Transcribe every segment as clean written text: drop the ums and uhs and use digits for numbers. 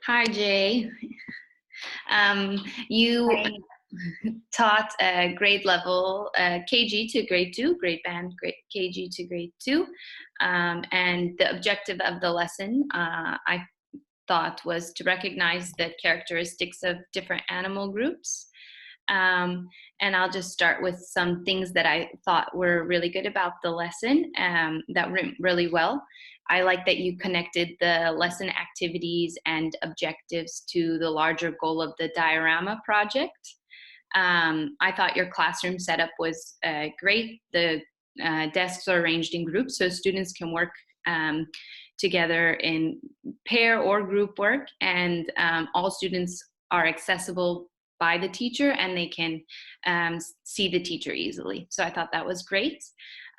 Hi, Jay. You Right. taught grade level KG to grade 2, grade band grade, KG to grade 2. And the objective of the lesson, I thought, was to recognize the characteristics of different animal groups. Um, and I'll just start with some things that I thought were really good about the lesson that went really well. I like that you connected the lesson activities and objectives to the larger goal of the diorama project. I thought your classroom setup was great. The desks are arranged in groups so students can work um, together in pair or group work, and all students are accessible by the teacher and they can see the teacher easily. So I thought that was great.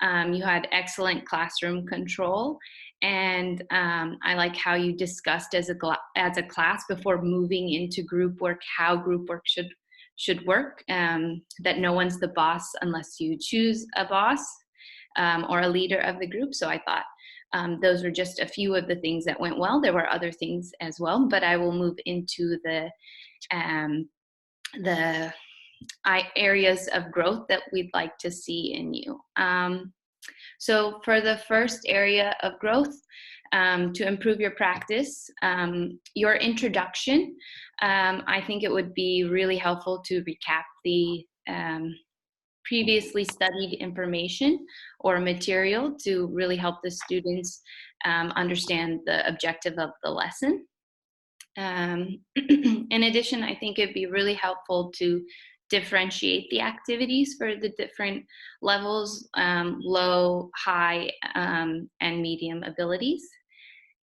You had excellent classroom control, and I like how you discussed as a class before moving into group work how group work should work. That no one's the boss unless you choose a boss or a leader of the group. So I thought those were just a few of the things that went well. There were other things as well, but I will move into um, the areas of growth that we'd like to see in you. So for the first area of growth, to improve your practice, your introduction, I think it would be really helpful to recap the previously studied information or material to really help the students understand the objective of the lesson. In addition, I think it'd be really helpful to differentiate the activities for the different levels, low, high, and medium abilities.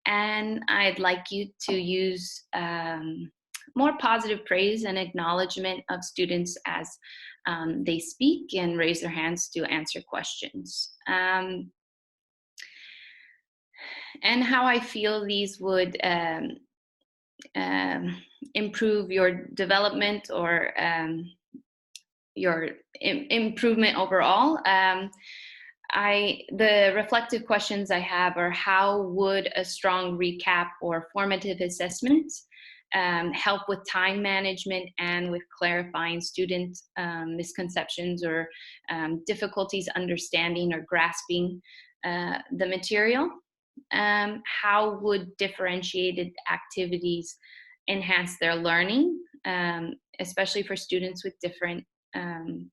And I'd like you to use more positive praise and acknowledgement of students as they speak and raise their hands to answer questions. And how I feel these would improve your development or your improvement overall. The reflective questions I have are: how would a strong recap or formative assessment help with time management and with clarifying student misconceptions or difficulties understanding or grasping the material? How would differentiated activities enhance their learning, especially for students with um,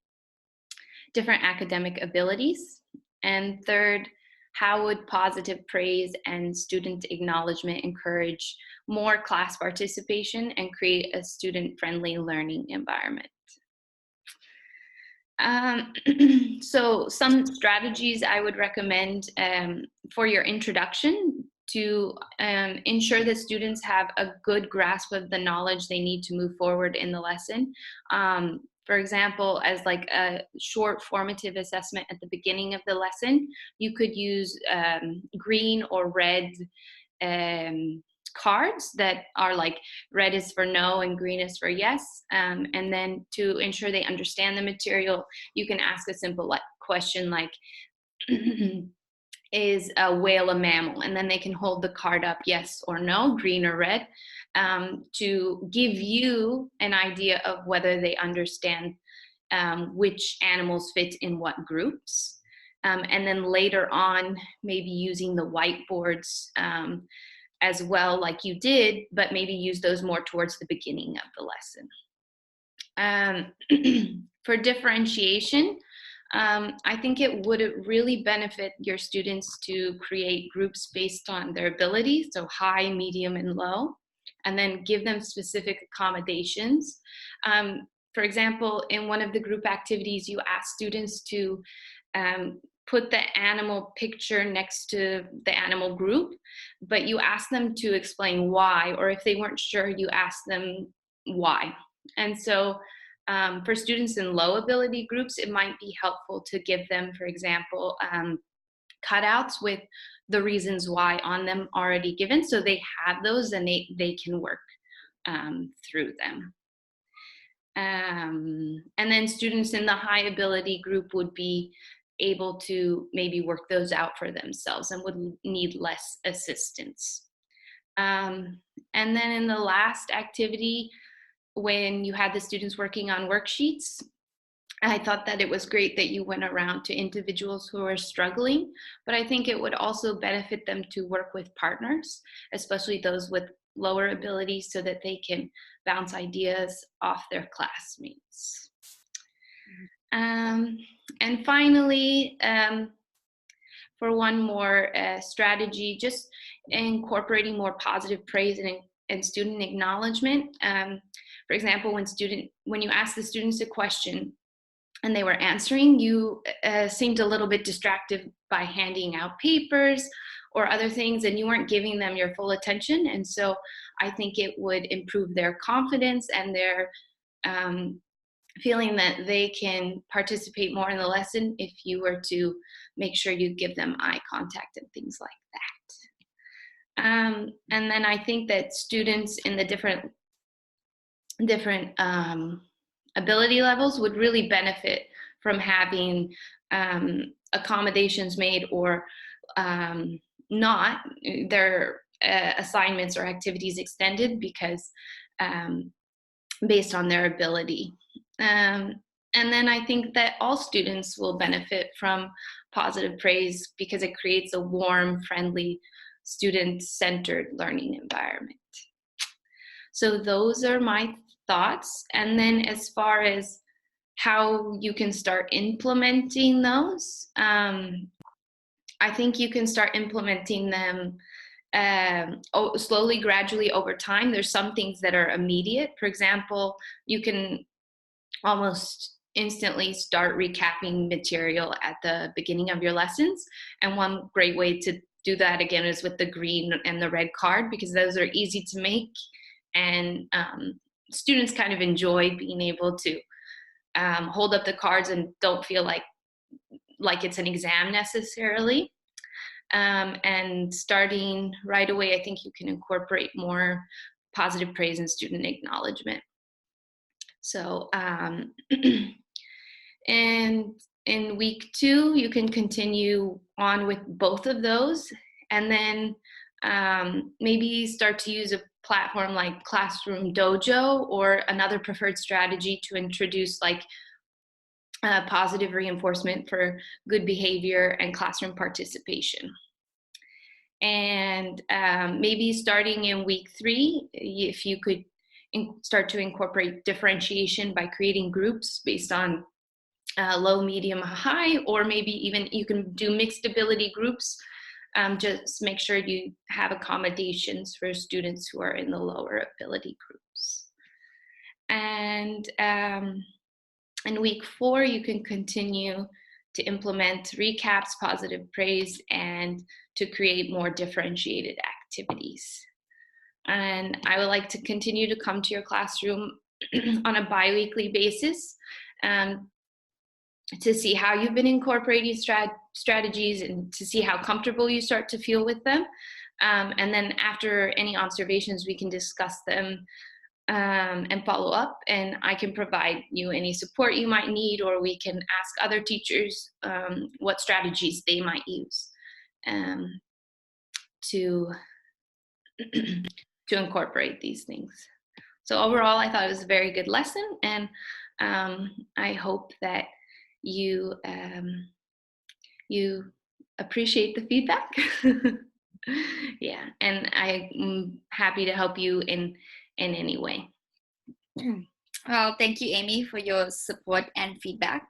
different academic abilities? And third, how would positive praise and student acknowledgement encourage more class participation and create a student-friendly learning environment? Um, so some strategies I would recommend for your introduction to ensure that students have a good grasp of the knowledge they need to move forward in the lesson. For example, as like a short formative assessment at the beginning of the lesson, you could use green or red um, cards that are like red is for no and green is for yes. And then to ensure they understand the material, you can ask a simple question like, is a whale a mammal? And then they can hold the card up yes or no, green or red, to give you an idea of whether they understand which animals fit in what groups. And then later on, maybe using the whiteboards as well, like you did, but maybe use those more towards the beginning of the lesson. For differentiation, I think it would really benefit your students to create groups based on their abilities, so high, medium, and low, and then give them specific accommodations. For example, in one of the group activities, you ask students to put the animal picture next to the animal group, but you ask them to explain why, or if they weren't sure, you ask them why. And so for students in low ability groups, it might be helpful to give them, for example, cutouts with the reasons why on them already given, so they have those and they can work through them. And then students in the high ability group would be able to maybe work those out for themselves and would need less assistance. And then in the last activity, when you had the students working on worksheets, I thought that it was great that you went around to individuals who are struggling, but I think it would also benefit them to work with partners, especially those with lower abilities, so that they can bounce ideas off their classmates. And finally, for one more strategy, just incorporating more positive praise and student acknowledgement. For example, when you ask the students a question and they were answering, you seemed a little bit distracted by handing out papers or other things, and you weren't giving them your full attention. And so I think it would improve their confidence and their feeling that they can participate more in the lesson if you were to make sure you give them eye contact and things like that. And then I think that students in the different ability levels would really benefit from having accommodations made or not their assignments or activities extended because based on their ability. And then I think that all students will benefit from positive praise because it creates a warm, friendly, student-centered learning environment. So those are my thoughts. And then as far as how you can start implementing those, I think you can start implementing them slowly, gradually over time. There's some things that are immediate. For example, you can almost instantly start recapping material at the beginning of your lessons. And one great way to do that again is with the green and the red card, because those are easy to make. And students kind of enjoy being able to hold up the cards and don't feel like it's an exam necessarily. And starting right away, I think you can incorporate more positive praise and student acknowledgement. So, and in week 2, you can continue on with both of those, and then maybe start to use a platform like Classroom Dojo or another preferred strategy to introduce like positive reinforcement for good behavior and classroom participation. And maybe starting in week 3, if you could start to incorporate differentiation by creating groups based on low, medium, high, or maybe even you can do mixed ability groups. Just make sure you have accommodations for students who are in the lower ability groups. And in week 4, you can continue to implement recaps, positive praise, and to create more differentiated activities. And I would like to continue to come to your classroom on a bi-weekly basis to see how you've been incorporating strategies and to see how comfortable you start to feel with them. And then after any observations, we can discuss them and follow up, and I can provide you any support you might need, or we can ask other teachers what strategies they might use to to incorporate these things. So overall, I thought it was a very good lesson, and I hope that you you appreciate the feedback. Yeah, and I'm happy to help you in any way. Well, thank you, Amy, for your support and feedback.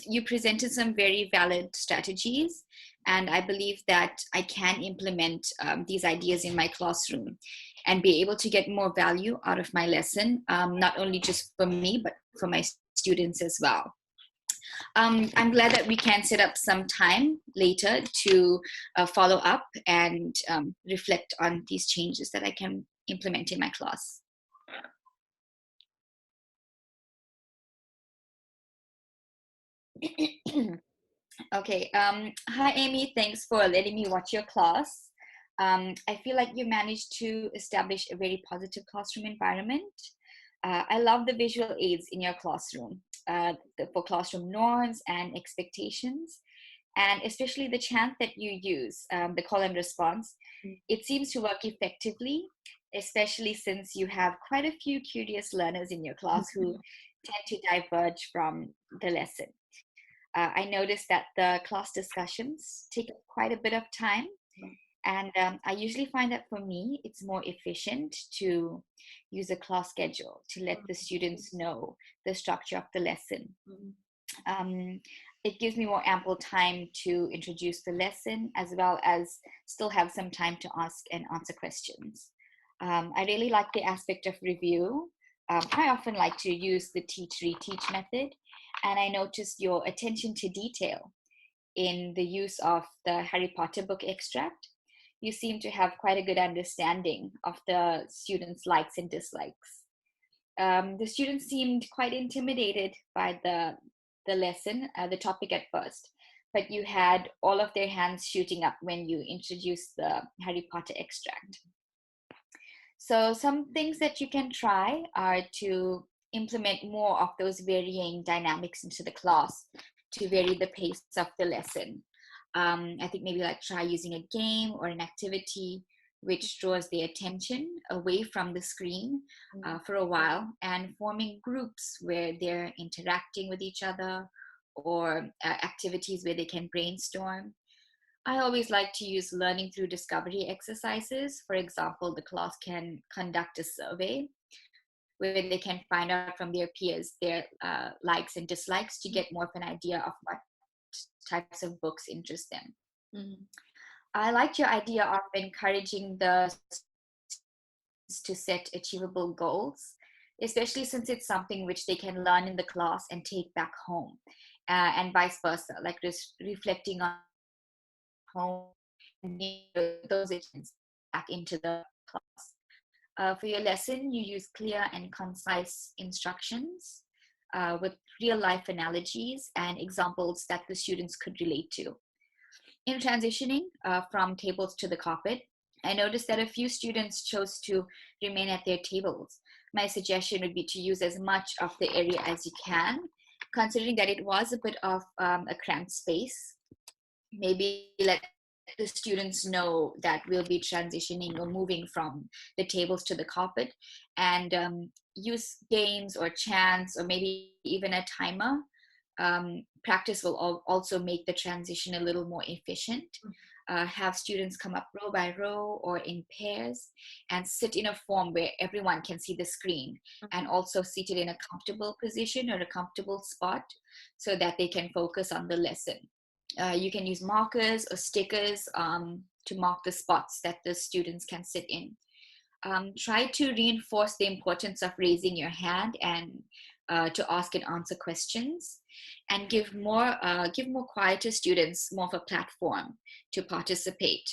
You presented some very valid strategies, and I believe that I can implement these ideas in my classroom and be able to get more value out of my lesson, not only just for me, but for my students as well. I'm glad that we can set up some time later to follow up and reflect on these changes that I can implement in my class. Okay. Hi, Amy. Thanks for letting me watch your class. I feel like you managed to establish a very positive classroom environment. I love the visual aids in your classroom for classroom norms and expectations. And especially the chant that you use, the call and response, it seems to work effectively, especially since you have quite a few curious learners in your class who tend to diverge from the lesson. I noticed that the class discussions take up quite a bit of time. And I usually find that for me, it's more efficient to use a class schedule to let the students know the structure of the lesson. It gives me more ample time to introduce the lesson, as well as still have some time to ask and answer questions. I really like the aspect of review. I often like to use the teach reteach method, and I noticed your attention to detail in the use of the Harry Potter book extract. You seem to have quite a good understanding of the students' likes and dislikes. The students seemed quite intimidated by the lesson, the topic at first, but you had all of their hands shooting up when you introduced the Harry Potter extract. So some things that you can try are to implement more of those varying dynamics into the class to vary the pace of the lesson. I think maybe like try using a game or an activity which draws their attention away from the screen for a while, and forming groups where they're interacting with each other, or activities where they can brainstorm. I always like to use learning through discovery exercises. For example, the class can conduct a survey where they can find out from their peers their likes and dislikes to get more of an idea of what types of books interest them. Mm-hmm. I liked your idea of encouraging the students to set achievable goals, especially since it's something which they can learn in the class and take back home, and vice versa, like just reflecting on home and those agents back into the class. For your lesson, you use clear and concise instructions with real life analogies and examples that the students could relate to. In transitioning from tables to the carpet, I noticed that a few students chose to remain at their tables. My suggestion would be to use as much of the area as you can, considering that it was a bit of a cramped space. Maybe let the students know that we'll be transitioning or moving from the tables to the carpet, and use games or chants or maybe even a timer. Practice will also make the transition a little more efficient. Have students come up row by row or in pairs and sit in a form where everyone can see the screen, and also seated in a comfortable position or a comfortable spot so that they can focus on the lesson. You can use markers or stickers to mark the spots that the students can sit in. Try to reinforce the importance of raising your hand and to ask and answer questions, and give more quieter students more of a platform to participate.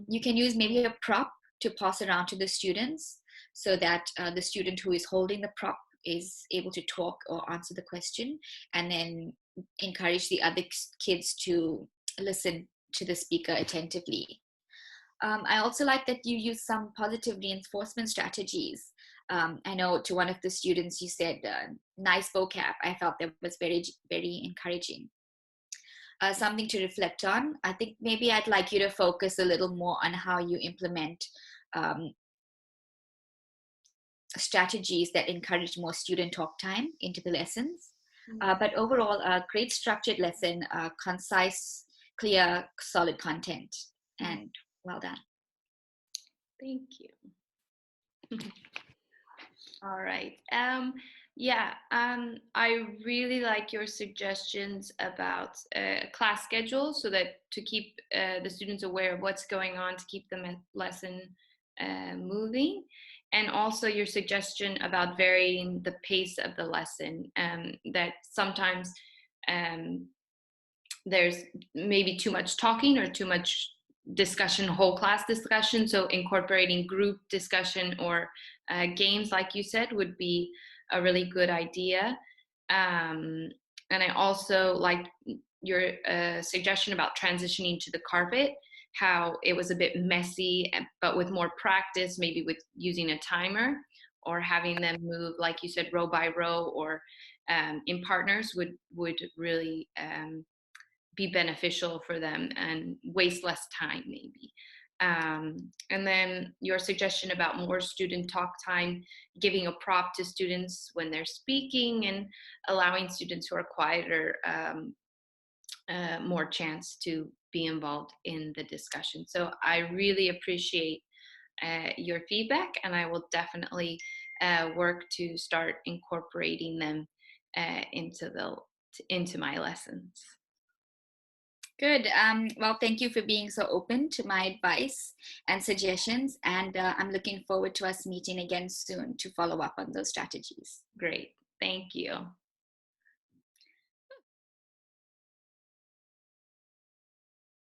You can use maybe a prop to pass around to the students so that the student who is holding the prop is able to talk or answer the question, and then encourage the other kids to listen to the speaker attentively. I also like that you use some positive reinforcement strategies. I know to one of the students you said, nice vocab. I felt that was very, very encouraging. Something to reflect on. I think maybe I'd like you to focus a little more on how you implement strategies that encourage more student talk time into the lessons. But overall, a great structured lesson, concise, clear, solid content, and well done. Thank you. All right. I really like your suggestions about class schedule, so that to keep the students aware of what's going on, to keep the lesson moving, and also your suggestion about varying the pace of the lesson. That sometimes there's maybe too much talking or too much discussion, whole class discussion. So incorporating group discussion or games, like you said, would be a really good idea. And I also like your suggestion about transitioning to the carpet, how it was a bit messy, but with more practice, maybe with using a timer or having them move, like you said, row by row or in partners would really be beneficial for them and waste less time maybe. And then your suggestion about more student talk time, giving a prop to students when they're speaking and allowing students who are quieter more chance to be involved in the discussion. So I really appreciate your feedback, and I will definitely work to start incorporating them into my lessons. Good. Well, thank you for being so open to my advice and suggestions. And I'm looking forward to us meeting again soon to follow up on those strategies. Great. Thank you.